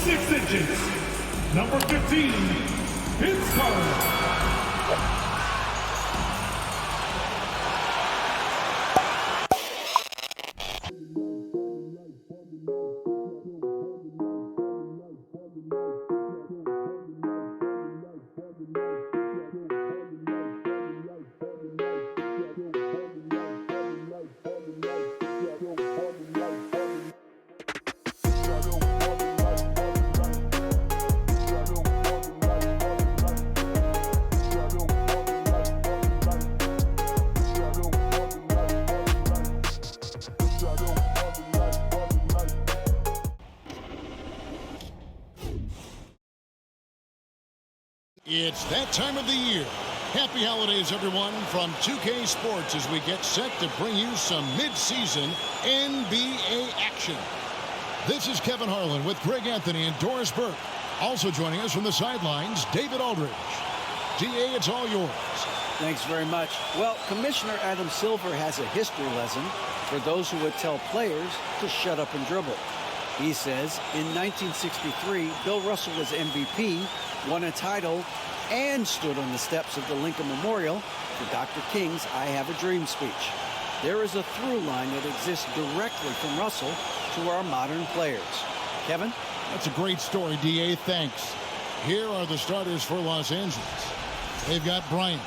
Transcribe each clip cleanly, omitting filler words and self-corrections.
6 inches. Number 15, Vince Carter. It's that time of the year. Happy holidays, everyone, from 2K Sports as we get set to bring you some mid-season NBA action. This is Kevin Harlan with Greg Anthony and Doris Burke. Also joining us from the sidelines, David Aldridge. DA, it's all yours. Thanks very much. Well, Commissioner Adam Silver has a history lesson for those who would tell players to shut up and dribble. He says in 1963, Bill Russell was MVP, won a title, and stood on the steps of the Lincoln Memorial for Dr. King's I Have a Dream speech. There is a through line that exists directly from Russell to our modern players. Kevin? That's a great story, DA. Thanks. Here are the starters for Los Angeles. They've got Bryant.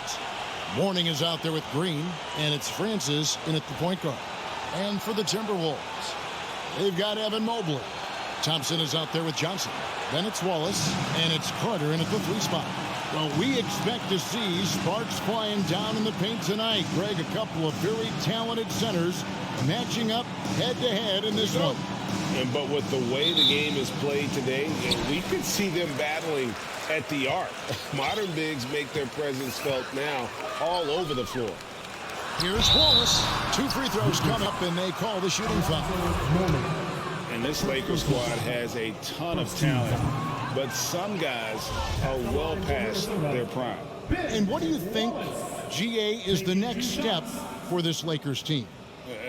Mourning is out there with Green, and it's Francis in at the point guard. And for the Timberwolves, they've got Evan Mobley. Thompson is out there with Johnson. Then it's Wallace, and it's Carter in at the 3 spot. Well, we expect to see sparks flying down in the paint tonight. Greg, a couple of very talented centers matching up head-to-head in this one. But with the way the game is played today, we could see them battling at the arc. Modern bigs make their presence felt now all over the floor. Here's Wallace. 2 free throws come up, and they call the shooting foul. And this Lakers squad has a ton of talent, but some guys are well past their prime. And what do you think, GA, is the next step for this Lakers team?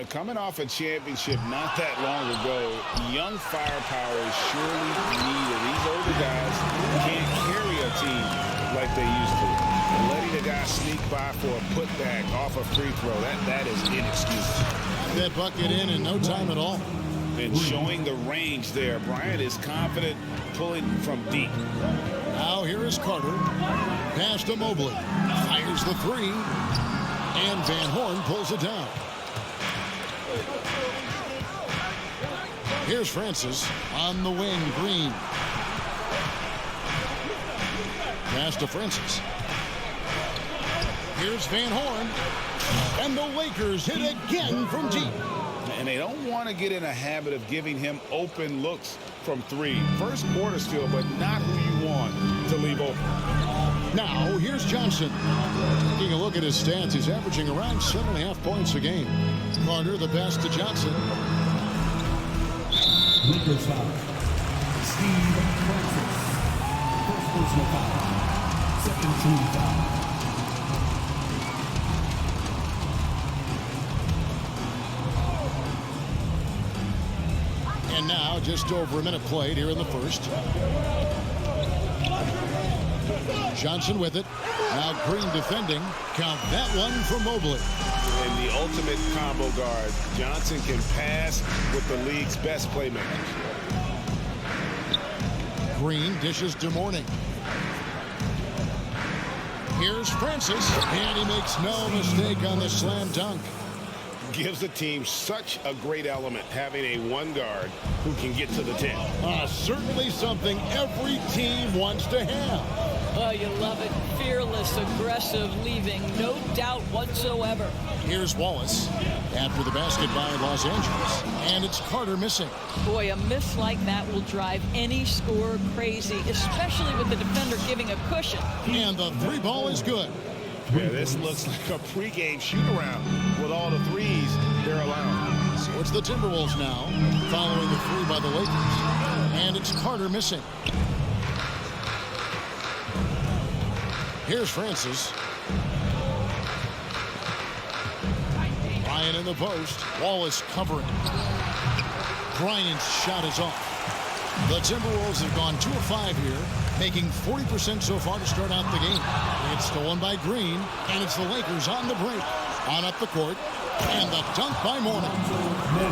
Coming off a championship not that long ago, young firepower is surely needed. These older guys can't carry a team like they used to. And letting a guy sneak by for a putback off a free throw, that is inexcusable. That bucket in no time at all. And showing the range there. Bryant is confident pulling from deep. Now here is Carter. Pass to Mobley. Fires the 3. And Van Horn pulls it down. Here's Francis on the wing. Green. Pass to Francis. Here's Van Horn. And the Lakers hit again from deep. And they don't want to get in a habit of giving him open looks from 3. First quarter still, but not who you want to leave open. Now, here's Johnson. Taking a look at his stats, he's averaging around 7.5 points a game. Carter, the pass to Johnson. Lakers foul. Steve Francis. First personal foul. Second team foul. And now, just over a minute played here in the first. Johnson with it. Now Green defending. Count that one for Mobley. And the ultimate combo guard. Johnson can pass with the league's best playmakers. Green dishes to Mourning. Here's Francis. And he makes no mistake on the slam dunk. Gives the team such a great element having a 1 guard who can get to the 10. Certainly something every team wants to have. Oh, you love it. Fearless, aggressive, leaving no doubt whatsoever. Here's Wallace after the basket by Los Angeles. And it's Carter missing. Boy, a miss like that will drive any scorer crazy, especially with the defender giving a cushion. And the 3 ball is good. Yeah, this looks like a pregame shoot-around with all the 3s they're allowing. So it's the Timberwolves now, following the 3 by the Lakers. And it's Carter missing. Here's Francis. Bryant in the post. Wallace covering. Bryant's shot is off. The Timberwolves have gone 2 of 5 here, making 40% so far to start out the game. It's stolen by Green, and it's the Lakers on the break. On up the court, and the dunk by Mourning.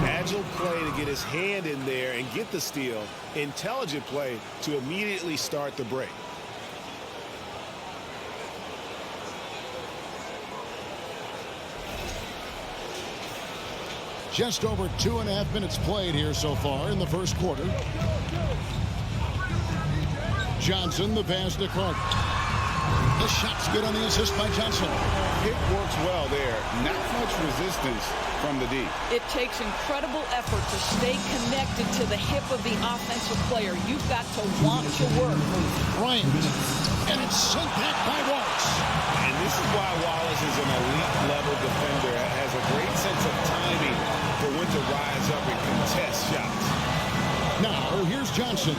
Agile play to get his hand in there and get the steal. Intelligent play to immediately start the break. Just over 2.5 minutes played here so far in the first quarter. Johnson, the pass to Carter. The shot's good on the assist by Johnson. Pick works well there. Not much resistance from the D. It takes incredible effort to stay connected to the hip of the offensive player. You've got to want to work. Bryant, and it's sent back by Wallace. And this is why Wallace is an elite-level defender. Has a great sense of timing for when to rise up and contest shots. Now, here's Johnson.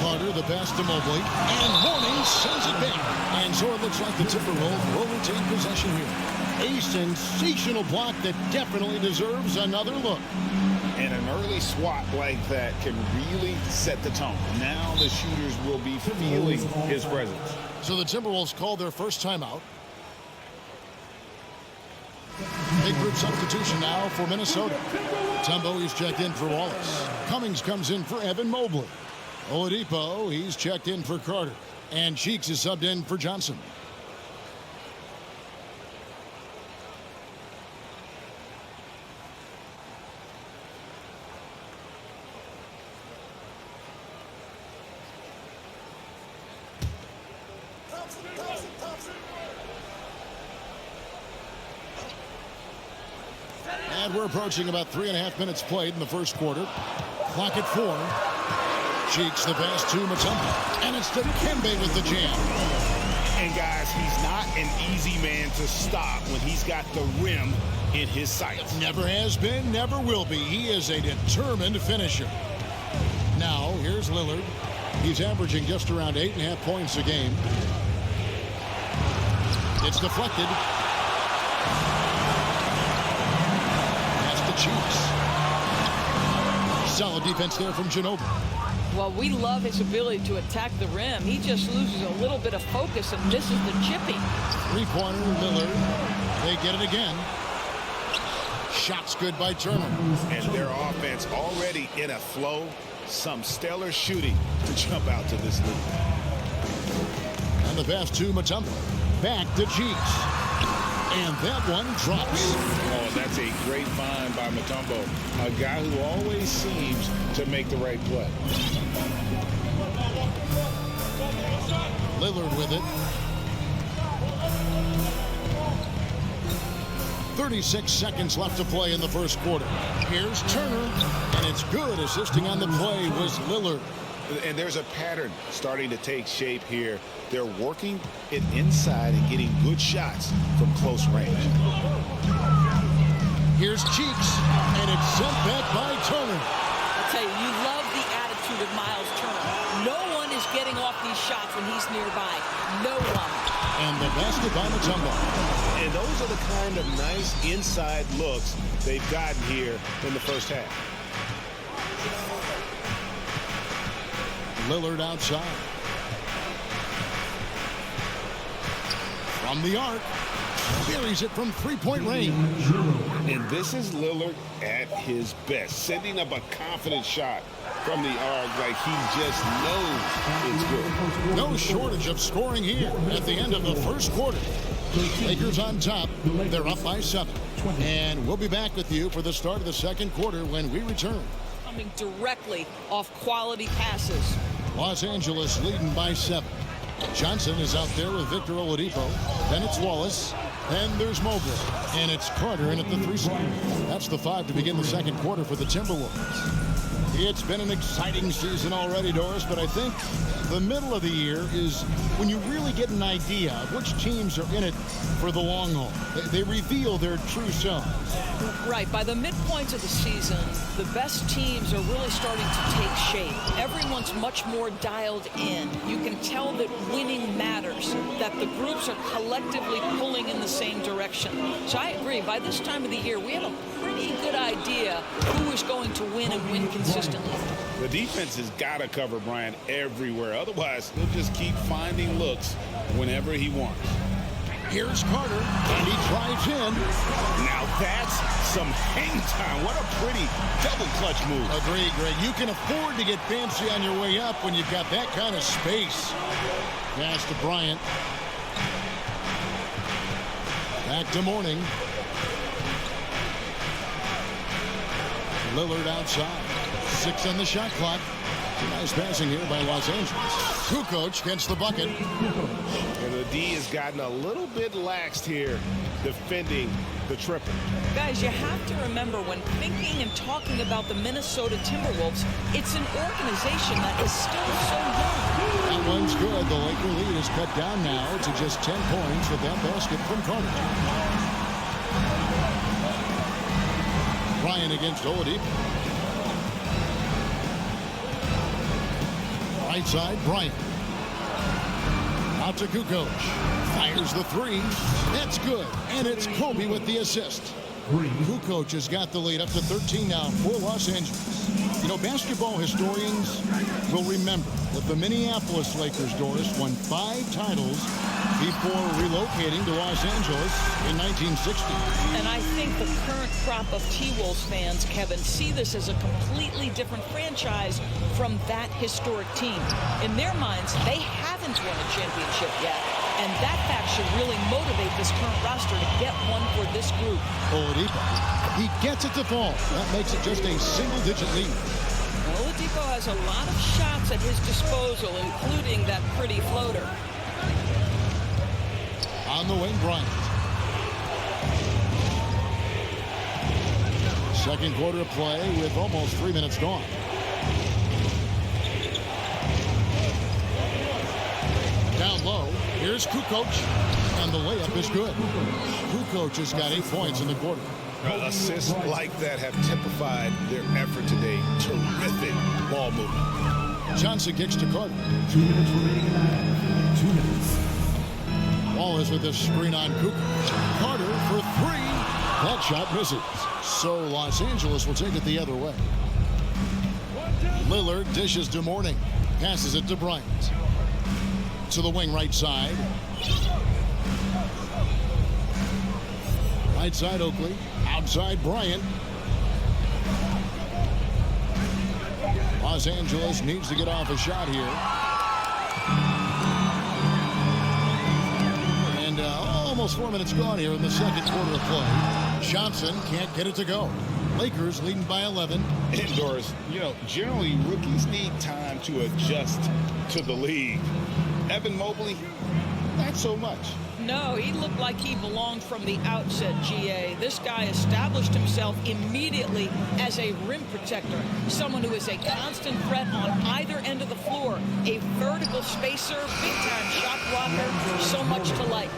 Carter, the pass to Mobley, and Mourning sends it back. And so it looks like the Timberwolves will retain possession here. A sensational block that definitely deserves another look. And an early swat like that can really set the tone. Now the shooters will be feeling his presence. So the Timberwolves call their first timeout. Big group substitution now for Minnesota. Tumbo is checked in for Wallace. Cummings comes in for Evan Mobley. Oladipo, he's checked in for Carter. And Cheeks is subbed in for Johnson. And we're approaching about 3.5 minutes played in the first quarter. Clock at 4. Cheeks the pass to Mutombo. And it's to Kembe with the jam. And guys, he's not an easy man to stop when he's got the rim in his sights. Never has been, never will be. He is a determined finisher. Now, here's Lillard. He's averaging just around 8.5 points a game. It's deflected. That's the Cheeks. Solid defense there from Ginobili. Well, we love his ability to attack the rim. He just loses a little bit of focus and misses the chipping. Three-pointer, Lillard. They get it again. Shots good by Turner. And their offense already in a flow. Some stellar shooting to jump out to this lead. And the pass to Mutombo. Back to Cheeks. And that one drops. Oh, that's a great find by Mutombo. A guy who always seems to make the right play. Lillard with it. 36 seconds left to play in the first quarter. Here's Turner, and it's good. Assisting on the play was Lillard. And there's a pattern starting to take shape here. They're working it inside and getting good shots from close range. Here's Cheeks, and it's sent back by Turner. I'll tell you, you love the attitude of Miles Turner. No one is getting off these shots when he's nearby. No one. And the basket by Mutombo. And those are the kind of nice inside looks they've gotten here in the first half. Lillard outside. From the arc. Buries it from three-point range. And this is Lillard at his best. Sending up a confident shot from the arc like he just knows it's good. No shortage of scoring here at the end of the first quarter. Lakers on top. They're up by 7. And we'll be back with you for the start of the second quarter when we return. Coming directly off quality passes. Los Angeles leading by 7. Johnson is out there with Victor Oladipo. Then it's Wallace. Then there's Mobley. And it's Carter in at the 3 spot. That's the 5 to begin the second quarter for the Timberwolves. It's been an exciting season already, Doris, but I think the middle of the year is when you really get an idea of which teams are in it for the long haul. They reveal their true selves. Right. By the midpoint of the season, the best teams are really starting to take shape. Everyone's much more dialed in. You can tell that winning matters, that the groups are collectively pulling in the same direction. So I agree. By this time of the year, we have a pretty good idea who is who's going to win and win consistently. The defense has got to cover Bryant everywhere. Otherwise, he'll just keep finding looks whenever he wants. Here's Carter, and he drives in. Now that's some hang time. What a pretty double clutch move. Agreed, Greg. You can afford to get fancy on your way up when you've got that kind of space. Pass to Bryant. Back to Mourning. Lillard outside. 6 on the shot clock. Nice passing here by Los Angeles. Kukoc gets the bucket. And the D has gotten a little bit laxed here defending the triple. Guys, you have to remember when thinking and talking about the Minnesota Timberwolves, it's an organization that is still so young. That one's good. The Laker lead is cut down now to just 10 points with that basket from Carter. Bryant against Oladipo. Right side, Bryant. Out to Kukoc. Fires the three. That's good. And it's Kobe with the assist. Kukoc has got the lead up to 13 now for Los Angeles. You know, basketball historians will remember that the Minneapolis Lakers, Doris, won 5 titles before relocating to Los Angeles in 1960. And I think the current crop of T-Wolves fans, Kevin, see this as a completely different franchise from that historic team. In their minds, they haven't won a championship yet. And that fact should really motivate this current roster to get one for this group. Oladipo. He gets it to fall. That makes it just a single-digit lead. Oladipo has a lot of shots at his disposal, including that pretty floater. On the wing, Bryant. Second quarter of play with almost 3 minutes gone. Down low, here's Kukoc, and the layup is good. Kukoc has got 8 points in the quarter. Assists like that have typified their effort today. Terrific ball movement. Johnson kicks to Carter. 2 minutes remaining in the half. 2 minutes. Ball is with this screen on Kukoc. Carter for 3. That shot misses. So Los Angeles will take it the other way. Lillard dishes to Mourning. Passes it to Bryant. To the wing right side. Right side Oakley. Outside Bryant. Los Angeles needs to get off a shot here. And almost 4 minutes gone here in the second quarter of play. Johnson can't get it to go. Lakers leading by 11. Indoors, you know, generally rookies need time to adjust to the league. Evan Mobley, not so much. No, he looked like he belonged from the outset, GA. This guy established himself immediately as a rim protector, someone who is a constant threat on either end of the floor, a vertical spacer, big-time shot blocker, so much to like.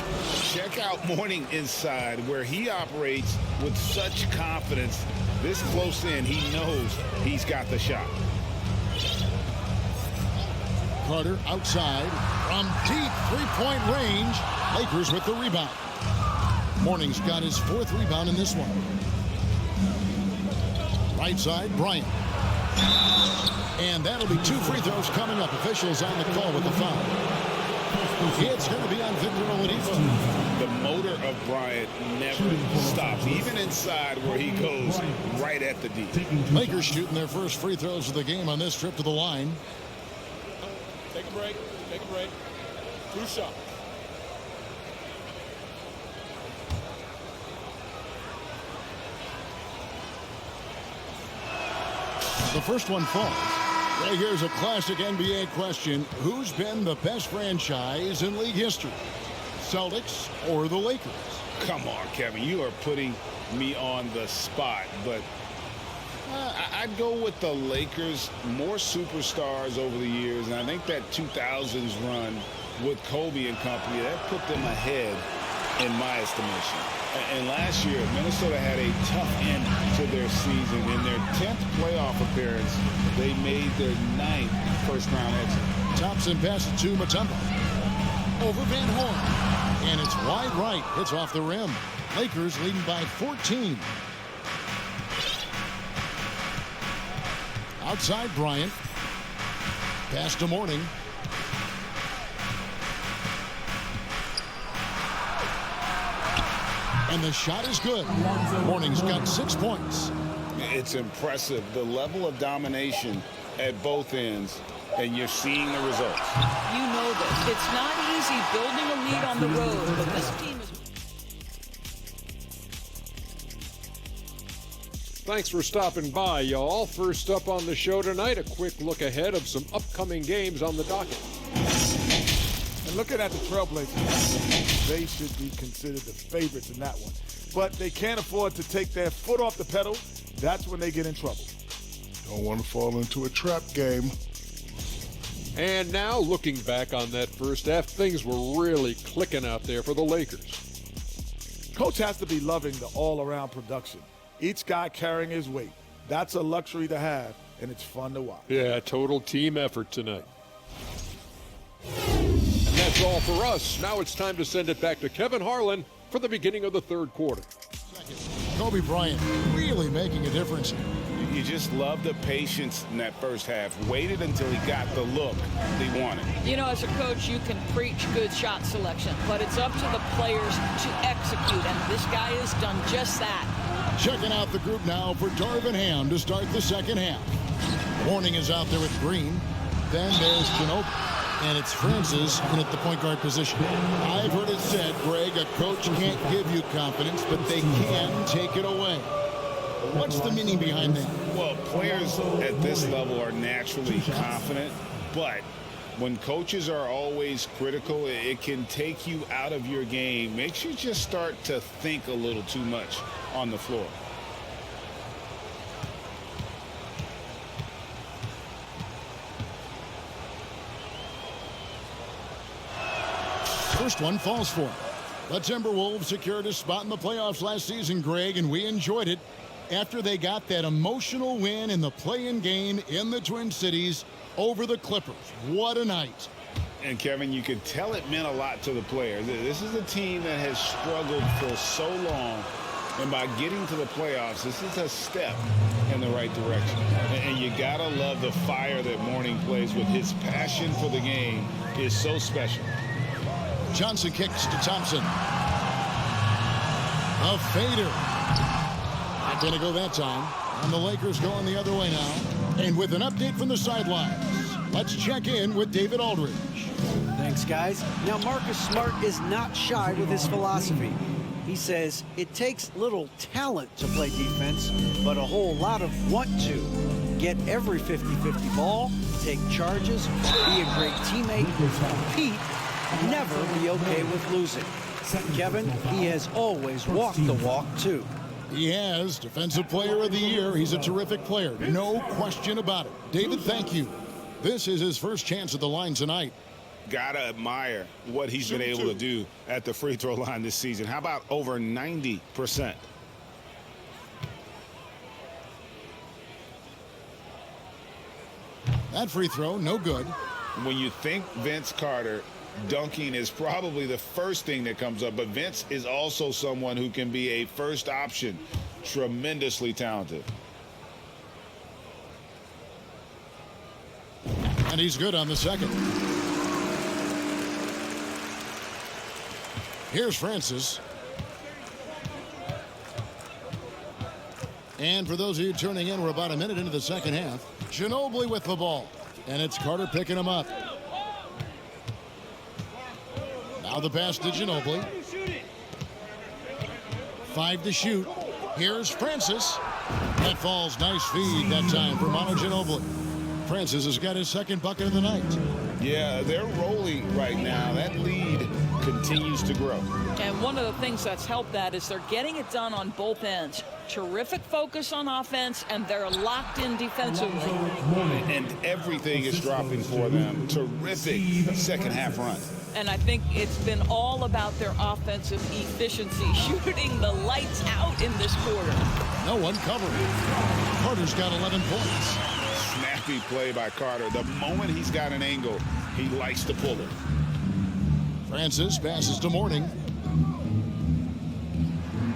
Check out Mourning inside, where he operates with such confidence. This close in, he knows he's got the shot. Carter outside from deep three-point range. Lakers with the rebound. Mourning's got his 4th rebound in this one. Right side, Bryant. And that'll be 2 free throws coming up. Officials on the call with the foul. It's going to be on Victor Oladipo. The motor of Bryant never stops, even inside where he goes right at the D. Lakers shooting their first free throws of the game on this trip to the line. Take a break. Take a break. 2 shots. The first one falls. Well, here's a classic NBA question. Who's been the best franchise in league history? Celtics or the Lakers? Come on, Kevin. You are putting me on the spot, but I'd go with the Lakers. More superstars over the years, and I think that 2000s run with Kobe and company, that put them ahead in my estimation. And last year, Minnesota had a tough end to their season. In their 10th playoff appearance, they made their 9th first-round exit. Thompson passes to Mutombo. Over Van Horn. And it's wide right. It's off the rim. Lakers leading by 14. Outside Bryant. Pass to Morning. And the shot is good. Morning's got 6 points. It's impressive, the level of domination at both ends, and you're seeing the results. You know this. It's not easy building a lead on the road, but this team is... Thanks for stopping by, y'all. First up on the show tonight, a quick look ahead of some upcoming games on the docket. And looking at the Trailblazers, they should be considered the favorites in that one. But they can't afford to take their foot off the pedal. That's when they get in trouble. Don't want to fall into a trap game. And now, looking back on that first half, things were really clicking out there for the Lakers. Coach has to be loving the all-around production. Each guy carrying his weight. That's a luxury to have, and it's fun to watch. Yeah, total team effort tonight. And that's all for us. Now it's time to send it back to Kevin Harlan for the beginning of the third quarter. Kobe Bryant really making a difference. You just love the patience in that first half. Waited until he got the look he wanted. You know, as a coach, you can preach good shot selection, but it's up to the players to execute, and this guy has done just that. Checking out the group now for Darvin Ham to start the second half. Morning is out there with Green. Then there's Ginobili. And it's Francis in at the point guard position. I've heard it said, Greg, a coach can't give you confidence, but they can take it away. What's the meaning behind that? Well, players at this level are naturally confident, but when coaches are always critical, it can take you out of your game. Makes you just start to think a little too much on the floor. First one falls for him. The Timberwolves secured a spot in the playoffs last season, Greg, and we enjoyed it after they got that emotional win in the play-in game in the Twin Cities over the Clippers. What a night. And, Kevin, you could tell it meant a lot to the players. This is a team that has struggled for so long, and by getting to the playoffs, this is a step in the right direction. And you got to love the fire that Morning plays with. His passion for the game is so special. Johnson kicks to Thompson. A fader. Not going to go that time. And the Lakers going the other way now. And with an update from the sidelines, let's check in with David Aldridge. Thanks, guys. Now, Marcus Smart is not shy with his philosophy. He says it takes little talent to play defense, but a whole lot of want to. Get every 50-50 ball, take charges, be a great teammate, compete, never be okay with losing. Kevin, he has always walked the walk, too. He has. Defensive Player of the Year. He's a terrific player. No question about it. David, thank you. This is his first chance at the line tonight. Gotta admire what he's been able to do at the free throw line this season. How about over 90%? That free throw, no good. When you think Vince Carter, dunking is probably the first thing that comes up, but Vince is also someone who can be a first option. Tremendously talented. And he's good on the second. Here's Francis. And for those of you tuning in, we're about a minute into the second half. Ginobili with the ball. And it's Carter picking him up. Now the pass to Ginobili. 5 to shoot. Here's Francis. That falls. Nice feed that time for Manu Ginobili. Francis has got his second bucket of the night. Yeah, they're rolling right now. That lead continues to grow. And one of the things that's helped that is they're getting it done on both ends. Terrific focus on offense, and they're locked in defensively. And everything is dropping for them. Terrific second half run. And I think it's been all about their offensive efficiency, shooting the lights out in this quarter. No one covering. Carter's got 11 points. Snappy play by Carter. The moment he's got an angle, he likes to pull it. Francis passes to Morning.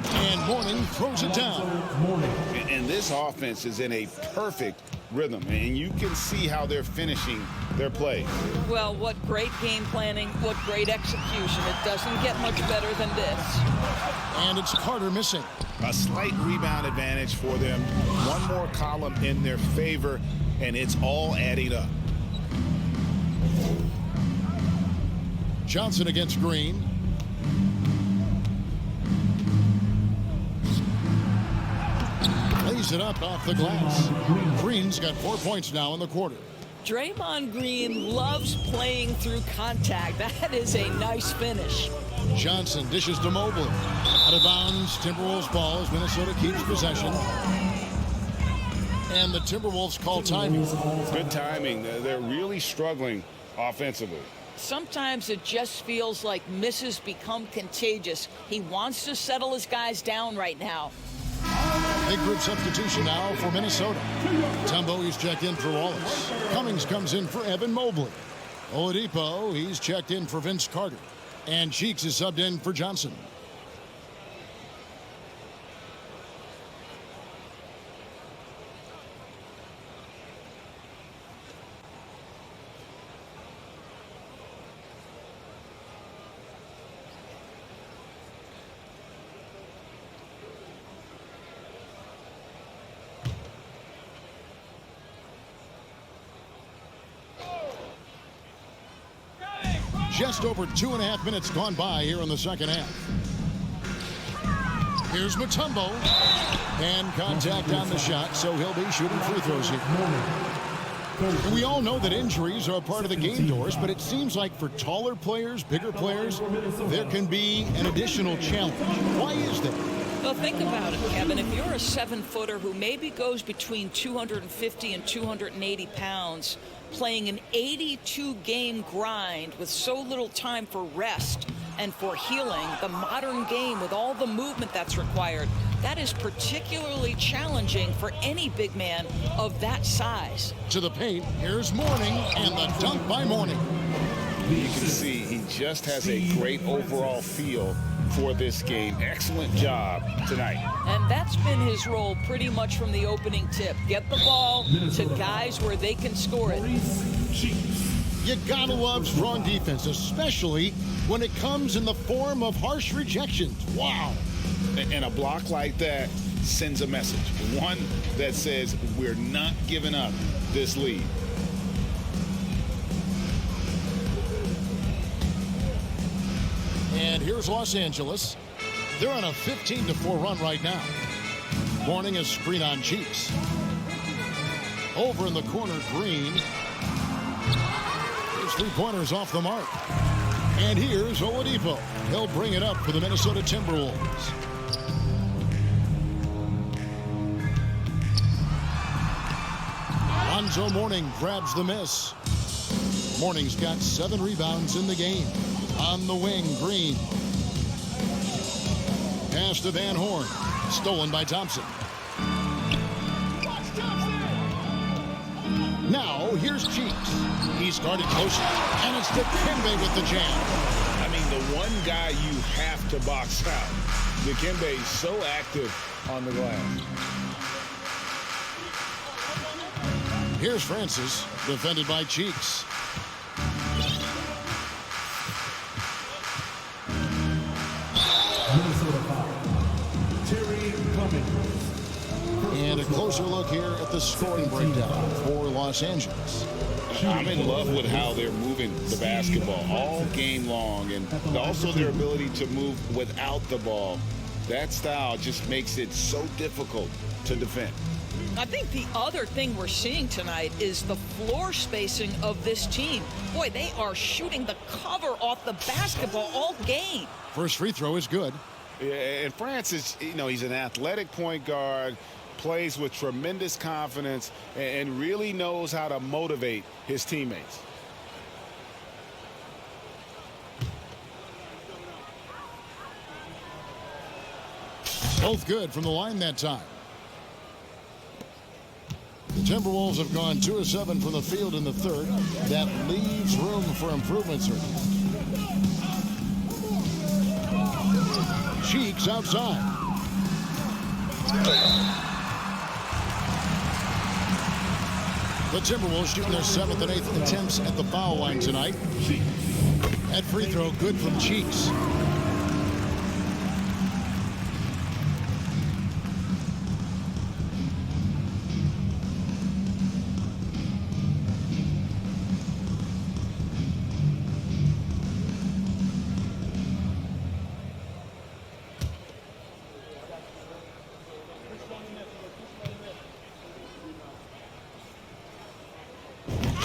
And Morning throws it down. And this offense is in a perfect rhythm, and you can see how they're finishing their play. Well, what great game planning, what great execution. It doesn't get much better than this. And it's Carter missing. A slight rebound advantage for them. One more column in their favor, and it's all adding up. Johnson against Green. Lays it up off the glass. Green's got 4 points now in the quarter. Draymond Green loves playing through contact. That is a nice finish. Johnson dishes to Mobley. Out of bounds, Timberwolves ball as Minnesota keeps possession. And the Timberwolves call timing. Good timing. They're really struggling offensively. Sometimes it just feels like misses become contagious. He wants to settle his guys down right now. Big group substitution now for Minnesota. Tumbo, he's checked in for Wallace. Cummings comes in for Evan Mobley. Oladipo, he's checked in for Vince Carter. And Cheeks is subbed in for Johnson. Just over 2.5 minutes gone by here in the second half. Here's Mutombo. And contact on the shot, so he'll be shooting free throws here. We all know that injuries are a part of the game, Doris, but it seems like for taller players, bigger players, there can be an additional challenge. Why is that? Well, think about it, Kevin. If you're a 7-footer who maybe goes between 250 and 280 pounds, playing an 82-game grind with so little time for rest and for healing, the modern game with all the movement that's required, that is particularly challenging for any big man of that size. To the paint, here's Mourning, and the dunk by Mourning. You can see he just has a great overall feel for this game. Excellent job tonight. And that's been his role pretty much from the opening tip. Get the ball to guys where they can score it. You gotta love strong defense, especially when it comes in the form of harsh rejections. Wow. And a block like that sends a message. One that says we're not giving up this lead. And here's Los Angeles. They're on a 15-4 run right now. Mourning a screen on Cheeks. Over in the corner, Green. His three-pointers off the mark. And here's Oladipo. He'll bring it up for the Minnesota Timberwolves. Lonzo Mourning grabs the miss. Mourning's got 7 rebounds in the game. On the wing, Green. Pass to Van Horn. Stolen by Thompson. Now, here's Cheeks. He's guarded closely. And it's Dikembe with the jam. I mean, the one guy you have to box out. Dikembe is so active on the glass. Here's Francis, defended by Cheeks. And a closer look here at the scoring breakdown for Los Angeles. I'm in love with how they're moving the basketball all game long, and also their ability to move without the ball. That style just makes it so difficult to defend. I think the other thing we're seeing tonight is the floor spacing of this team. Boy, they are shooting the cover off the basketball all game. First free throw is good. Yeah, and Francis, you know, he's an athletic point guard, plays with tremendous confidence, and really knows how to motivate his teammates. Both good from the line that time. The Timberwolves have gone 2 of 7 from the field in the third. That leaves room for improvements. Cheeks outside. The Timberwolves shooting their 7th and 8th attempts at the foul line tonight. That free throw good from Cheeks.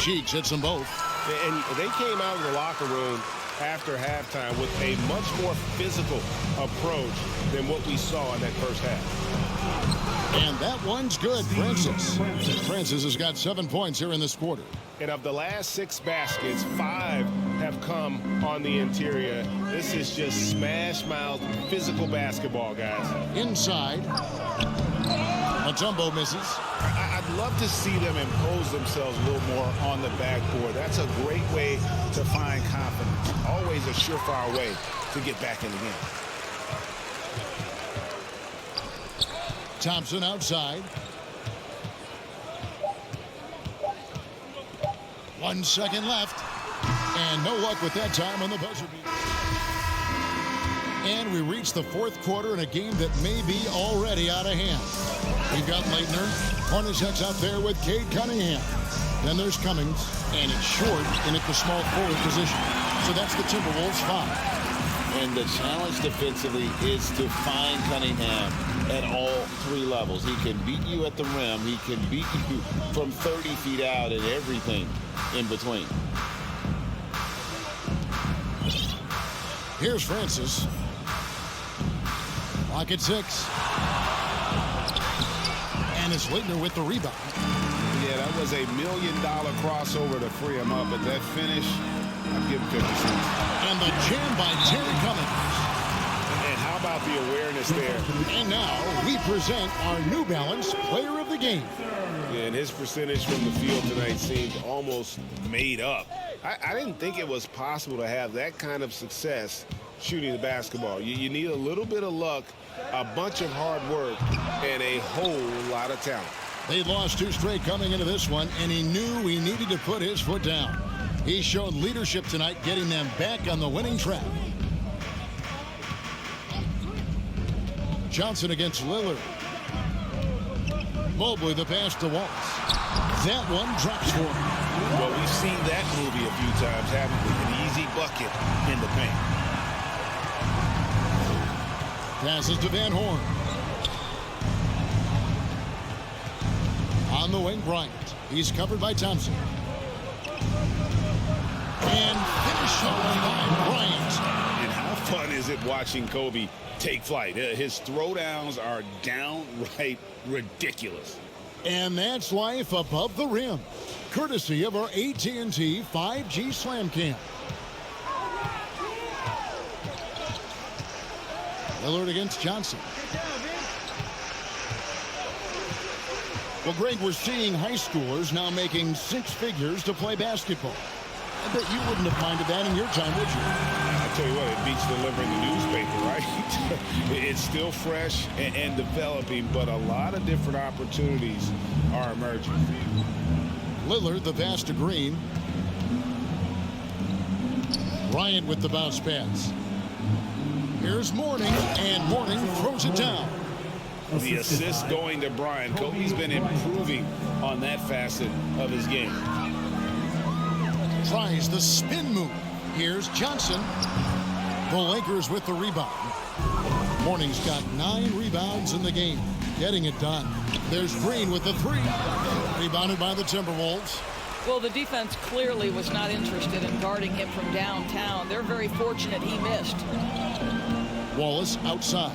Cheeks hits them both. And they came out of the locker room after halftime with a much more physical approach than what we saw in that first half. And that one's good, Francis. Francis has got 7 points here in this quarter. And of the last 6 baskets, 5 have come on the interior. This is just smash-mouth physical basketball, guys. Inside. Mutombo misses. I'd love to see them impose themselves a little more on the backboard. That's a great way to find confidence. Always a surefire way to get back in the game. Thompson outside. 1 second left. And no luck with that time on the buzzer beater. And we reach the 4th quarter in a game that may be already out of hand. We've got Leitner. Hornacek's out there with Cade Cunningham. Then there's Cummings, and it's Short in at the small forward position. So that's the Timberwolves 5. And the challenge defensively is to find Cunningham at all 3 levels. He can beat you at the rim. He can beat you from 30 feet out and everything in between. Here's Francis. Lock at 6. And it's Leitner with the rebound. Yeah, that was a $1 million crossover to free him up, but that finish, I'd give him 50 cents. And the jam by Terry Cummings. And how about the awareness there? And now we present our New Balance Player of the Game. Yeah, and his percentage from the field tonight seemed almost made up. I didn't think it was possible to have that kind of success shooting the basketball. You need a little bit of luck, a bunch of hard work, and a whole lot of talent. They lost 2 straight coming into this one, and he knew he needed to put his foot down. He showed leadership tonight, getting them back on the winning track. Johnson against Lillard. Mobley the pass to Waltz. That one drops for him. Well, we've seen that movie a few times, haven't we? An easy bucket in the paint. Passes to Van Horn. On the wing, Bryant. He's covered by Thompson. And finish off by Bryant. And how fun is it watching Kobe take flight? His throwdowns are downright ridiculous. And that's life above the rim, courtesy of our AT&T 5G Slam Cam. Lillard against Johnson. Well, Greg, we're seeing high schoolers now making 6 figures to play basketball. I bet you wouldn't have minded that in your time, would you? I tell you what, it beats delivering the newspaper, right? It's still fresh and developing, but a lot of different opportunities are emerging. Lillard, the pass to Green. Bryant with the bounce pass. Here's Mourning, and Mourning throws it down. The assist going to Bryant. Kobe's been improving on that facet of his game. Tries the spin move. Here's Johnson. The Lakers with the rebound. Mourning's got 9 rebounds in the game. Getting it done. There's Green with the 3. Rebounded by the Timberwolves. Well, the defense clearly was not interested in guarding him from downtown. They're very fortunate he missed. Wallace outside.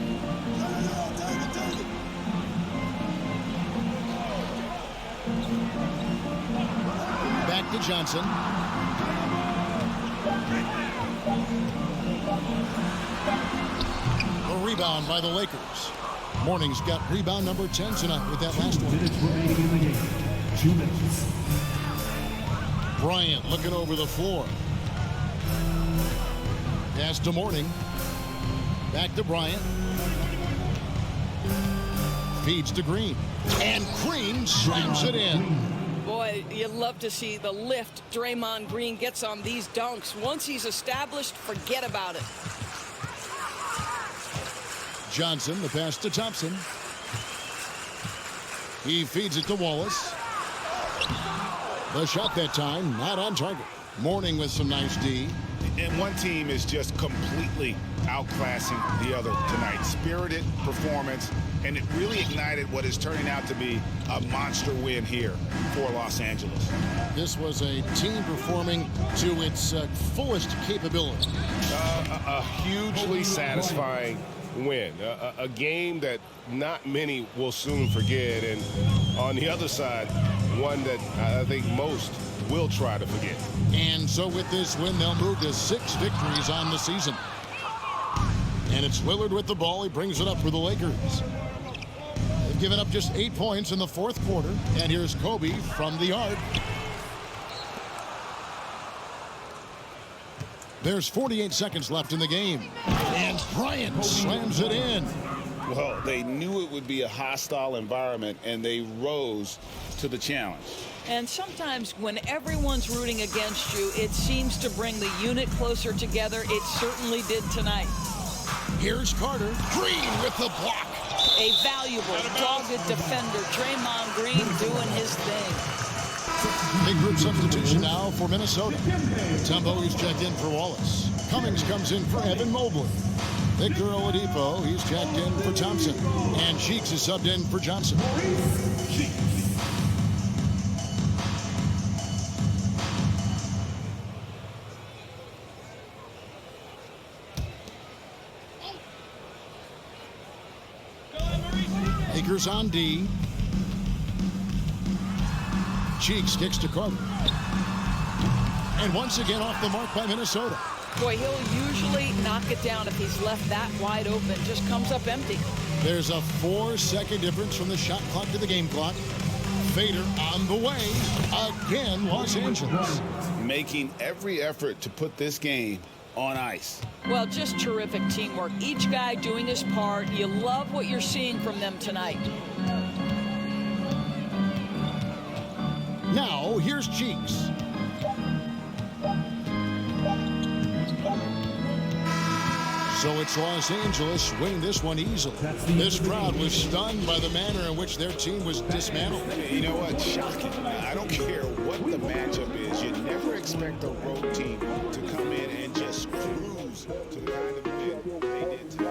Back to Johnson. A rebound by the Lakers. Mourning's got rebound number 10 tonight with that last one. 2 minutes remaining in the game. 2 minutes. Bryant looking over the floor. Pass to Mourning. Back to Bryant. Feeds to Green. And Green slams it in. Boy, you love to see the lift Draymond Green gets on these dunks. Once he's established, forget about it. Johnson, the pass to Thompson. He feeds it to Wallace. The shot that time, not on target. Mourning with some nice D. And one team is just completely outclassing the other tonight. Spirited performance, and it really ignited what is turning out to be a monster win here for Los Angeles. This was a team performing to its fullest capability. A hugely satisfying win. A game that not many will soon forget. And on the other side, one that I think most will try to forget. And so with this win, they'll move to 6 victories on the season. And it's Lillard with the ball. He brings it up for the Lakers. They've given up just 8 points in the fourth quarter. And here's Kobe from the arc. There's 48 seconds left in the game. And Bryant slams it in. Well, they knew it would be a hostile environment, and they rose to the challenge. And sometimes when everyone's rooting against you, it seems to bring the unit closer together. It certainly did tonight. Here's Carter. Green with the block. A valuable, dogged defender. Draymond Green doing his thing. Big group substitution now for Minnesota. Tumbo is checked in for Wallace. Cummings comes in for Evan Mobley. Victor Oladipo, he's checked in for Thompson. And Cheeks is subbed in for Johnson. Lakers on D. Cheeks kicks to Carter. And once again off the mark by Minnesota. Boy, he'll usually knock it down if he's left that wide open. Just comes up empty. There's a 4-second difference from the shot clock to the game clock. Fader on the way. Again, Los Angeles. Making every effort to put this game on ice. Well, just terrific teamwork. Each guy doing his part. You love what you're seeing from them tonight. Now, here's Cheeks. So it's Los Angeles winning this one easily. This crowd was stunned by the manner in which their team was dismantled. You know what? Shocking. I don't care what the matchup is. You never expect a road team to come in and just cruise to the kind of win they did tonight.